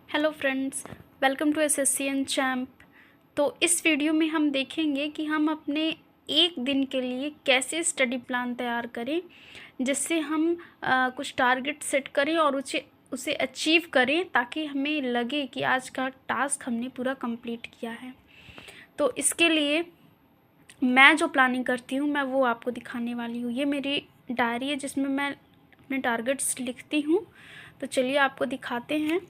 Hello friends, welcome to SSC and champ. तो इस video में हम देखेंगे कि हम अपने एक दिन के लिए कैसे स्टडी प्लान तैयार करें जिससे हम कुछ टारगेट सेट करें और उसे अचीव करें ताकि हमें लगे कि आज का टास्क हमने पूरा कंप्लीट किया है। तो इसके लिए मैं जो प्लानिंग करती हूँ मैं वो आपको दिखाने वाली हूँ। ये मेरी डायरी है जिसमें मैं अपने टारगेट्स लिखती हूँ। तो चलिए आपको दिखाते हैं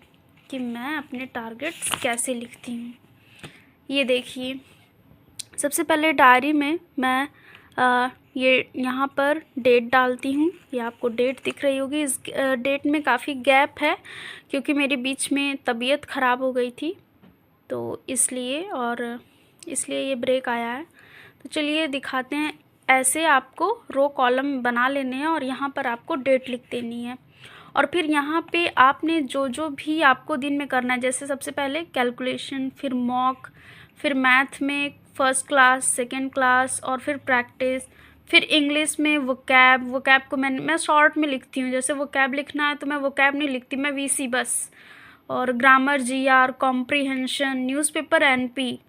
कि मैं अपने टारगेट्स कैसे लिखती हूँ। ये देखिए, सबसे पहले डायरी में मैं ये यहाँ पर डेट डालती हूँ। ये आपको डेट दिख रही होगी। इस डेट में काफ़ी गैप है क्योंकि मेरे बीच में तबीयत ख़राब हो गई थी, तो इसलिए ये ब्रेक आया है। तो चलिए दिखाते हैं। ऐसे आपको रो कॉलम बना लेने हैं और यहाँ पर आपको डेट लिख देनी है। और फिर यहाँ पे आपने जो भी आपको दिन में करना है, जैसे सबसे पहले कैलकुलेशन, फिर मॉक, फिर मैथ में फर्स्ट क्लास, सेकंड क्लास और फिर प्रैक्टिस, फिर इंग्लिश में वोकैब को मैं शॉर्ट में लिखती हूँ। जैसे वोकैब लिखना है तो मैं वोकैब नहीं लिखती, मैं वीसी बस। और grammar, GR, comprehension, newspaper, NP,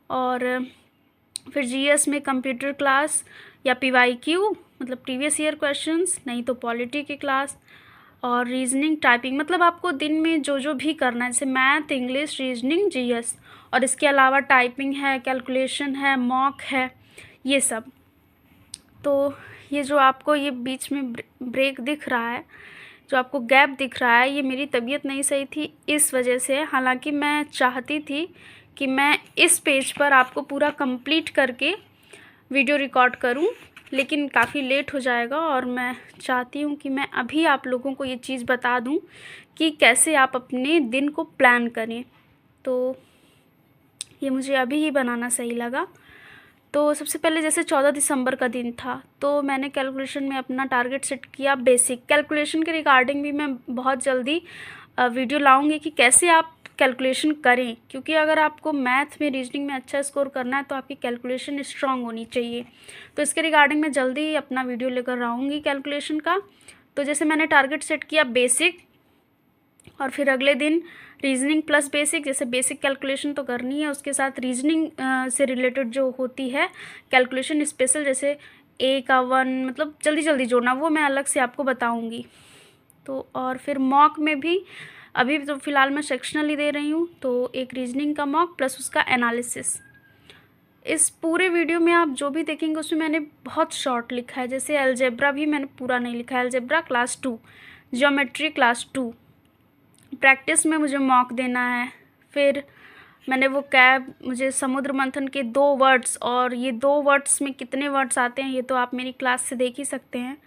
और फिर जीएस में कंप्यूटर क्लास या पीवाईक्यू मतलब प्रीवियस ईयर क्वेश्चंस, नहीं तो पॉलिटी की क्लास, और रीजनिंग, टाइपिंग। मतलब आपको दिन में जो भी करना है, जैसे मैथ, इंग्लिश, रीजनिंग, जीएस, और इसके अलावा टाइपिंग है, कैलकुलेशन है, मॉक है, ये सब। तो ये जो आपको ये बीच में ब्रेक दिख रहा है, जो आपको गैप दिख रहा है, ये मेरी तबीयत नहीं सही थी इस वजह से। हालांकि मैं चाहती थी कि मैं इस पेज पर आपको पूरा कंप्लीट करके वीडियो रिकॉर्ड करूं, लेकिन काफ़ी लेट हो जाएगा और मैं चाहती हूं कि मैं अभी आप लोगों को ये चीज़ बता दूं कि कैसे आप अपने दिन को प्लान करें। तो ये मुझे अभी ही बनाना सही लगा। तो सबसे पहले जैसे 14 दिसंबर का दिन था, तो मैंने कैलकुलेशन में अपना टारगेट सेट किया बेसिक। कैलकुलेशन के रिगार्डिंग भी मैं बहुत जल्दी वीडियो लाऊंगी कि कैसे आप कैलकुलेशन करें, क्योंकि अगर आपको मैथ में, रीजनिंग में अच्छा स्कोर करना है तो आपकी कैलकुलेशन स्ट्रांग होनी चाहिए। तो इसके रिगार्डिंग मैं जल्दी ही अपना वीडियो लेकर आऊँगी कैलकुलेशन का। तो जैसे मैंने टारगेट सेट किया बेसिक, और फिर अगले दिन रीजनिंग प्लस बेसिक। जैसे बेसिक कैलकुलेशन तो करनी है, उसके साथ रीजनिंग से रिलेटेड जो होती है कैलकुलेशन स्पेशल, जैसे ए का 1 मतलब जल्दी जल्दी जोड़ना, वो मैं अलग से आपको बताऊंगी। तो और फिर मॉक में भी अभी तो फ़िलहाल मैं सेक्शनल ही दे रही हूँ, तो एक रीजनिंग का मॉक प्लस उसका एनालिसिस। इस पूरे वीडियो में आप जो भी देखेंगे उसमें मैंने बहुत शॉर्ट लिखा है। जैसे अलजेब्रा भी मैंने पूरा नहीं लिखा है, algebra class 2, geometry class 2, practice में मुझे मॉक देना है। फिर मैंने वो मुझे समुद्र मंथन के 2 वर्ड्स, और ये 2 वर्ड्स में कितने वर्ड्स आते हैं ये तो आप मेरी क्लास से देख ही सकते हैं।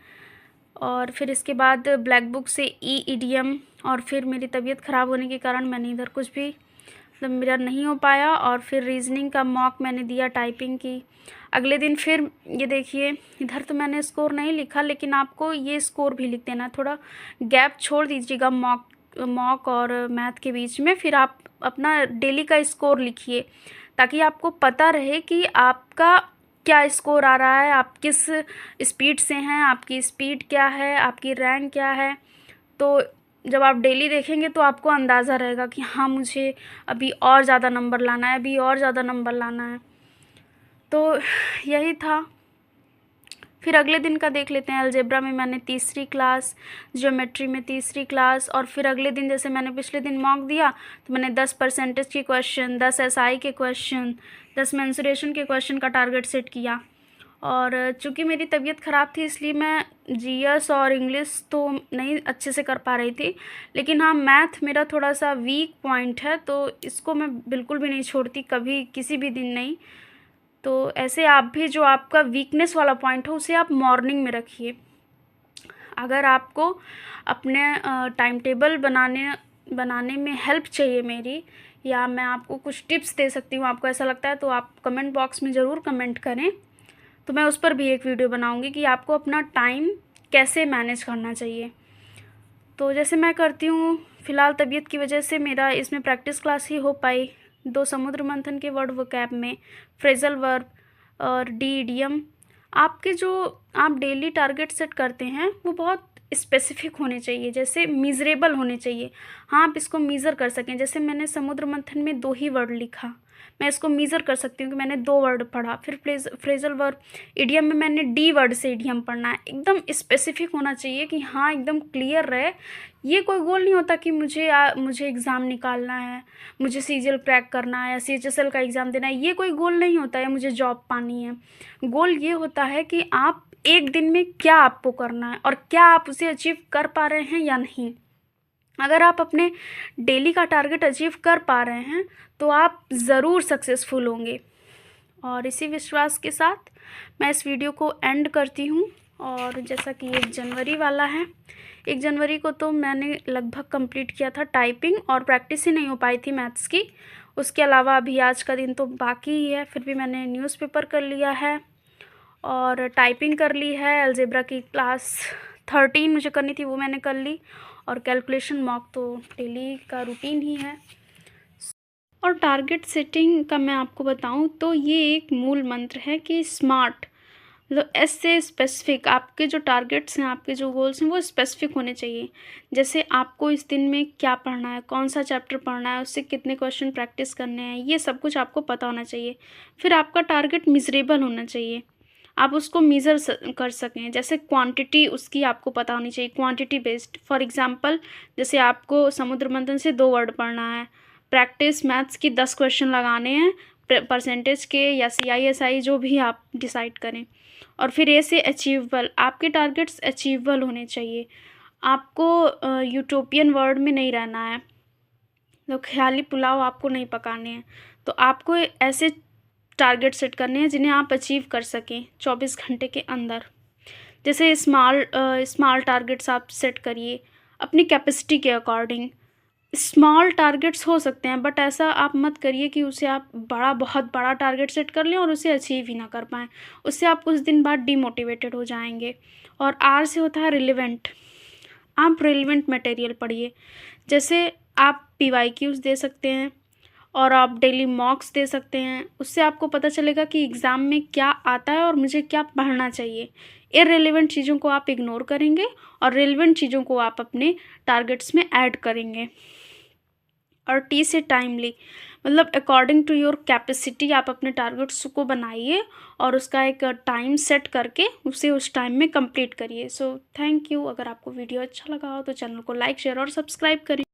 और फिर इसके बाद ब्लैक बुक से ईडीएम, और फिर मेरी तबीयत ख़राब होने के कारण मैंने इधर कुछ भी मतलब मेरा नहीं हो पाया। और फिर रीजनिंग का मॉक मैंने दिया, टाइपिंग की। अगले दिन फिर ये देखिए, इधर तो मैंने स्कोर नहीं लिखा, लेकिन आपको ये स्कोर भी लिख देना, थोड़ा गैप छोड़ दीजिएगा मॉक और मैथ के बीच में। फिर आप अपना डेली का स्कोर लिखिए ताकि आपको पता रहे कि आपका क्या स्कोर आ रहा है, आप किस स्पीड से हैं, आपकी स्पीड क्या है, आपकी रैंक क्या है। तो जब आप डेली देखेंगे तो आपको अंदाज़ा रहेगा कि हाँ मुझे अभी और ज़्यादा नंबर लाना है, अभी और ज़्यादा नंबर लाना है। तो यही था। फिर अगले दिन का देख लेते हैं। अलजेब्रा में मैंने तीसरी क्लास, ज्योमेट्री में तीसरी क्लास, और फिर अगले दिन जैसे मैंने पिछले दिन मॉक दिया तो मैंने 10 परसेंटेज के क्वेश्चन, 10 एसआई के क्वेश्चन, 10 मेंसुरेशन के क्वेश्चन का टारगेट सेट किया। और चूँकि मेरी तबीयत ख़राब थी इसलिए मैं जीएस और इंग्लिश तो नहीं अच्छे से कर पा रही थी, लेकिन हाँ मैथ मेरा थोड़ा सा वीक पॉइंट है, तो इसको मैं बिल्कुल भी नहीं छोड़ती, कभी किसी भी दिन नहीं। तो ऐसे आप भी जो आपका वीकनेस वाला पॉइंट हो उसे आप मॉर्निंग में रखिए। अगर आपको अपने टाइम टेबल बनाने में हेल्प चाहिए मेरी, या मैं आपको कुछ टिप्स दे सकती हूँ, आपको ऐसा लगता है तो आप कमेंट बॉक्स में ज़रूर कमेंट करें, तो मैं उस पर भी एक वीडियो बनाऊँगी कि आपको अपना टाइम कैसे मैनेज करना चाहिए। तो जैसे मैं करती हूँ, फ़िलहाल तबीयत की वजह से मेरा इसमें प्रैक्टिस क्लास ही हो पाई। 2 समुद्र मंथन के वर्ड वोकैब में, फ्रेजल वर्ब और डी इडियम। आपके जो आप डेली टारगेट सेट करते हैं वो बहुत स्पेसिफिक होने चाहिए, जैसे मीज़रेबल होने चाहिए। हाँ, आप इसको मीज़र कर सकें। जैसे मैंने समुद्र मंथन में 2 ही वर्ड लिखा, मैं इसको मीज़र कर सकती हूँ कि मैंने 2 वर्ड पढ़ा। फिर फ्रेज़ल वर्ब, इडियम में मैंने डी वर्ड से इडियम पढ़ना है। एकदम स्पेसिफिक होना चाहिए कि हाँ, एकदम क्लियर रहे। ये कोई गोल नहीं होता कि मुझे एग्ज़ाम निकालना है, मुझे सीजीएल क्रैक करना है या सीएचएसएल का एग्ज़ाम देना है, ये कोई गोल नहीं होता है, मुझे जॉब पानी है। गोल ये होता है कि आप एक दिन में क्या आपको करना है और क्या आप उसे अचीव कर पा रहे हैं या नहीं। अगर आप अपने डेली का टारगेट अचीव कर पा रहे हैं तो आप ज़रूर सक्सेसफुल होंगे। और इसी विश्वास के साथ मैं इस वीडियो को एंड करती हूँ। और जैसा कि 1 जनवरी वाला है, 1 जनवरी को तो मैंने लगभग कंप्लीट किया था टाइपिंग, और प्रैक्टिस ही नहीं हो पाई थी मैथ्स की। उसके अलावा अभी आज का दिन तो बाकी ही है, फिर भी मैंने न्यूज़पेपर कर लिया है और टाइपिंग कर ली है। अलजेब्रा की क्लास 13 मुझे करनी थी, वो मैंने कर ली। और कैलकुलेशन मॉक तो डेली का रूटीन ही है। और टारगेट सेटिंग का मैं आपको बताऊं तो ये एक मूल मंत्र है कि स्मार्ट, मतलब एस से स्पेसिफिक। आपके जो टारगेट्स हैं, आपके जो गोल्स हैं, वो स्पेसिफिक होने चाहिए। जैसे आपको इस दिन में क्या पढ़ना है, कौन सा चैप्टर पढ़ना है, उससे कितने क्वेश्चन प्रैक्टिस करने हैं, ये सब कुछ आपको पता होना चाहिए। फिर आपका टारगेट मिजरेबल होना चाहिए, आप उसको मीज़र कर सकें। जैसे क्वांटिटी उसकी आपको पता होनी चाहिए, क्वांटिटी बेस्ड। फॉर एग्जांपल, जैसे आपको समुद्र मंथन से 2 वर्ड पढ़ना है, प्रैक्टिस मैथ्स की 10 क्वेश्चन लगाने हैं, परसेंटेज के या CISI जो भी आप डिसाइड करें। और फिर ए से अचीवेबल, आपके टारगेट्स अचीवेबल होने चाहिए। आपको यूटोपियन वर्ल्ड में नहीं रहना है, तो ख्याली पुलाव आपको नहीं पकाने हैं। तो आपको ऐसे टारगेट सेट करने हैं जिन्हें आप अचीव कर सकें 24 घंटे के अंदर। जैसे स्मॉल टारगेट्स आप सेट करिए अपनी कैपेसिटी के अकॉर्डिंग। स्मॉल टारगेट्स हो सकते हैं, बट ऐसा आप मत करिए कि उसे आप बहुत बड़ा टारगेट सेट कर लें और उसे अचीव ही ना कर पाएँ। उससे आप कुछ दिन बाद डिमोटिवेटेड हो जाएंगे। और आर से होता है रिलेवेंट। आप रिलेवेंट मटेरियल पढ़िए। जैसे आप PYQs दे सकते हैं और आप डेली मॉक्स दे सकते हैं। उससे आपको पता चलेगा कि एग्ज़ाम में क्या आता है और मुझे क्या पढ़ना चाहिए। इररिलेवेंट चीज़ों को आप इग्नोर करेंगे और रिलेवेंट चीज़ों को आप अपने टारगेट्स में ऐड करेंगे। और T से टाइमली, मतलब अकॉर्डिंग टू योर कैपेसिटी आप अपने टारगेट्स को बनाइए और उसका एक टाइम सेट करके उसे उस टाइम में कंप्लीट करिए। So thank you. अगर आपको वीडियो अच्छा लगा हो तो चैनल को लाइक, शेयर और सब्सक्राइब करें।